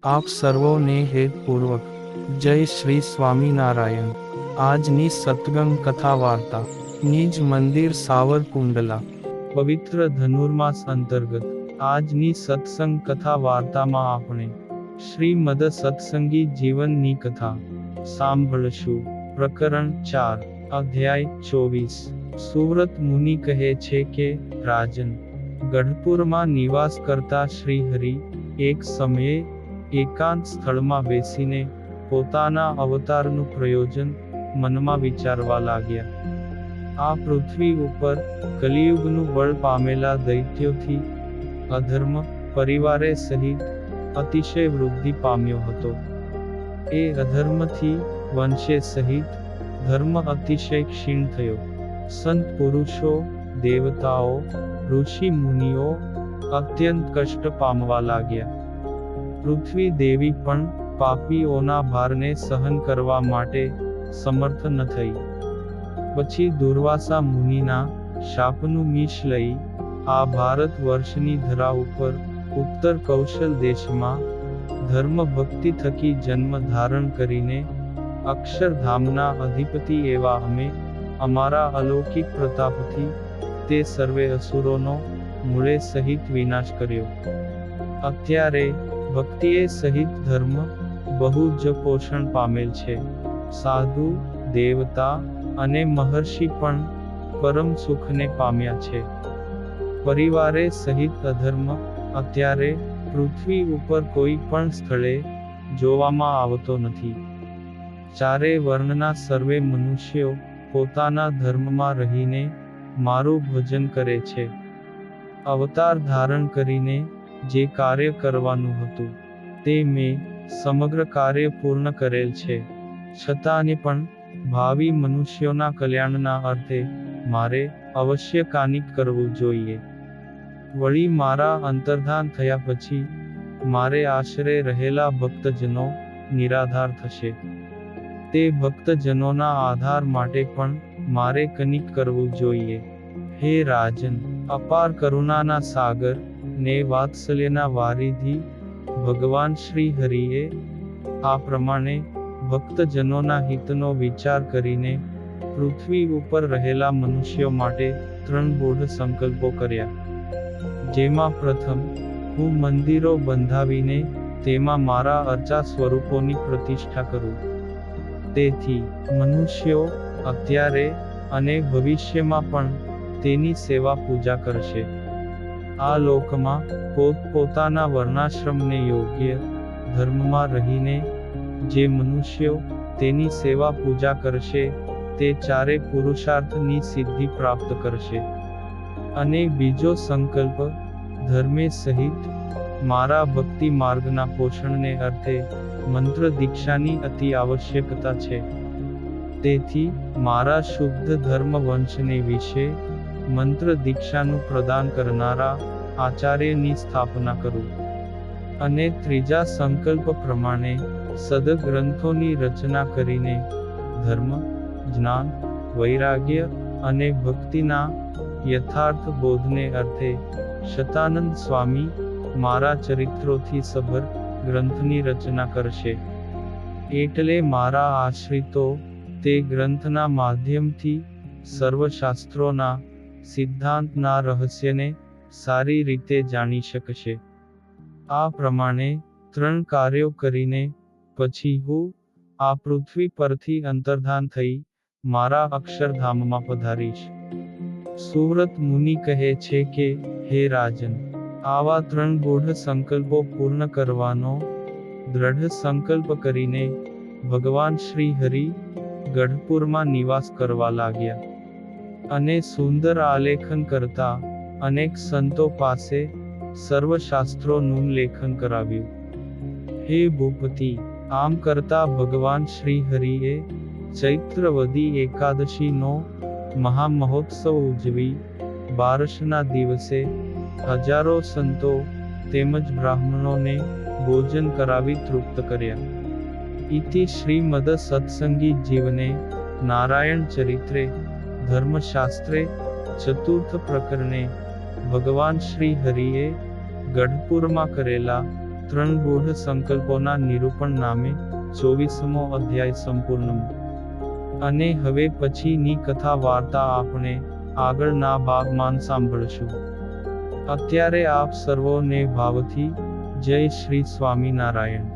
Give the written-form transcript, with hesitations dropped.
આપ સર્વોને હેતપૂર્વક જય શ્રી સ્વામિનારાયણ। આજની સત્સંગ કથા વાર્તા નિજ મંદિર સાવરકુંડલા પવિત્ર ધનુર્માસ અંતર્ગત આજની સત્સંગ કથા વાર્તામાં આપણે શ્રીમદ સત્સંગી જીવનની કથા સાંભળશું। પ્રકરણ 4 અધ્યાય 24। સુવ્રત મુનિ કહે છે કે, રાજન, ગઢપુરમાં નિવાસ કરતા શ્રીહરિ એક સમયે એકાંત સ્થળમાં બેસીને પોતાના અવતારનું પ્રયોજન મનમાં વિચારવા લાગ્યા। આ પૃથ્વી ઉપર કલિયુગનું બળ પામેલા દૈત્યોથી અધર્મ પરિવારે સહિત અતિશય વૃદ્ધિ પામ્યો હતો। એ અધર્મથી વંશે સહિત ધર્મ અતિશય ક્ષીણ થયો। સંત પુરુષો, દેવતાઓ, ઋષિ મુનિઓ અત્યંત કષ્ટ પામવા લાગ્યા। પૃથ્વી દેવી પણ પાપીઓના ભારને સહન કરવા માટે સમર્થ ન થઈ। પછી દુર્વાસા મુનિના શાપનું મીશ લઈ આ ભારત વર્ષની ધરા ઉપર ઉત્તર કૌશલ દેશમાં ધર્મ ભક્તિ થકી જન્મ ધારણ કરીને અક્ષરધામના અધિપતિ એવા અમે અમારા અલૌકિક પ્રતાપથી તે સર્વે અસુરોનો મૂળે સહિત વિનાશ કર્યો। અત્યારે ભક્તિએ સહિત ધર્મ બહુ જ પોષણ પામેલ છે। સાધુ, દેવતા અને મહર્ષિ પણ પરમ સુખને પામ્યા છે। પરિવારે સહિત અધર્મ અત્યારે પૃથ્વી ઉપર કોઈ પણ સ્થળે જોવામાં આવતો નથી। ચારે વર્ણના સર્વે મનુષ્યો પોતાના ધર્મમાં રહીને મારું ભજન કરે છે। અવતાર ધારણ કરીને જે કાર્ય કરવાનું હતું તે મેં સમગ્ર કાર્ય પૂર્ણ કરેલ છે। છતાંને પણ ભાવિ મનુષ્યોના કલ્યાણના અર્થે મારે અવશ્ય કાનિક કરવું જોઈએ। વળી મારા અંતર્ધાન થયા પછી મારે આશરે રહેલા ભક્તજનો નિરાધાર થશે। તે ભક્તજનોના આધાર માટે પણ મારે કનિક કરવું જોઈએ। હે રાજન, અપાર કરુણાના સાગર ને વાત્સલ્યના વારિધિ ભગવાન શ્રી હરિએ આ પ્રમાણે ભક્તજનોના હિતનો વિચાર કરીને પૃથ્વી ઉપર રહેલા મનુષ્યો માટે 3 ગૂઢ સંકલ્પો કર્યા। જેમાં પ્રથમ, હું મંદિરો બંધાવીને તેમાં મારા અર્ચા સ્વરૂપોની પ્રતિષ્ઠા કરું। તેથી મનુષ્યો અત્યારે અને ભવિષ્યમાં પણ તેની સેવા પૂજા કરશે। આ લોકમાં પોતપોતાના વર્ણાશ્રમને યોગ્ય ધર્મમાં રહીને જે મનુષ્યો તેની સેવા પૂજા કરશે તે ચારે પુરુષાર્થની સિદ્ધિ પ્રાપ્ત કરશે। અને બીજો સંકલ્પ, ધર્મે સહિત મારા ભક્તિ માર્ગના પોષણને અર્થે મંત્ર દીક્ષાની અતિ આવશ્યકતા છે। તેથી મારા શુદ્ધ ધર્મ વંશને વિશે મંત્ર દીક્ષાનું પ્રદાન કરનારા આચાર્યની સ્થાપના કરું। અને ત્રીજા સંકલ્પ પ્રમાણે સદગ્રંથોની રચના કરીને ધર્મ, જ્ઞાન, વૈરાગ્ય અને ભક્તિના યથાર્થ બોધને અર્થે શતાનંદ સ્વામી મારા ચરિત્રોથી સભર ગ્રંથની રચના કરશે। એટલે મારા આશ્રિતો તે ગ્રંથના માધ્યમથી સર્વશાસ્ત્રોના સિદ્ધાંતના રહસ્યને સારી રીતે જાણી શકશે। આ પ્રમાણે 3 કાર્યો કરીને પછી હું આ પૃથ્વી પરથી અંતર્ધાન થઈ મારા અક્ષરધામમાં પધારીશ। સુવ્રત મુનિ કહે છે કે, હે રાજન, આવા 3 ગૂઢ સંકલ્પો પૂર્ણ કરવાનો દ્રઢ સંકલ્પ કરીને ભગવાન શ્રી હરિ ગઢપુરમાં નિવાસ કરવા લાગ્યા। અને સુંદર આલેખન કરતા અનેક સંતો પાસે સર્વશાસ્ત્રોનું લેખન કરાવ્યું। હે ભૂપતિ, આમ કરતા ભગવાન શ્રી હરિએ ચૈત્રવદી એકાદશીનો મહામહોત્સવ ઉજવી બારસના દિવસે હજારો સંતો તેમજ બ્રાહ્મણોને ભોજન કરાવી તૃપ્ત કર્યા। ઇતિ શ્રીમદ સત્સંગી જીવને નારાયણ ચરિત્રે ધર્મશાસ્ત્રે ચતુર્થ પ્રકરણે ભગવાન શ્રી હરિએ ગઢપુરમાં કરેલા ત્રણ ગૂઢ સંકલ્પોના નિરૂપણ નામે 24મો અધ્યાય સંપૂર્ણ. અને હવે પછીની કથા વાર્તા આપણે આગળના ભાગમાં સાંભળશું. અત્યારે આપ સર્વોને ભાવથી જય શ્રી સ્વામિનારાયણ.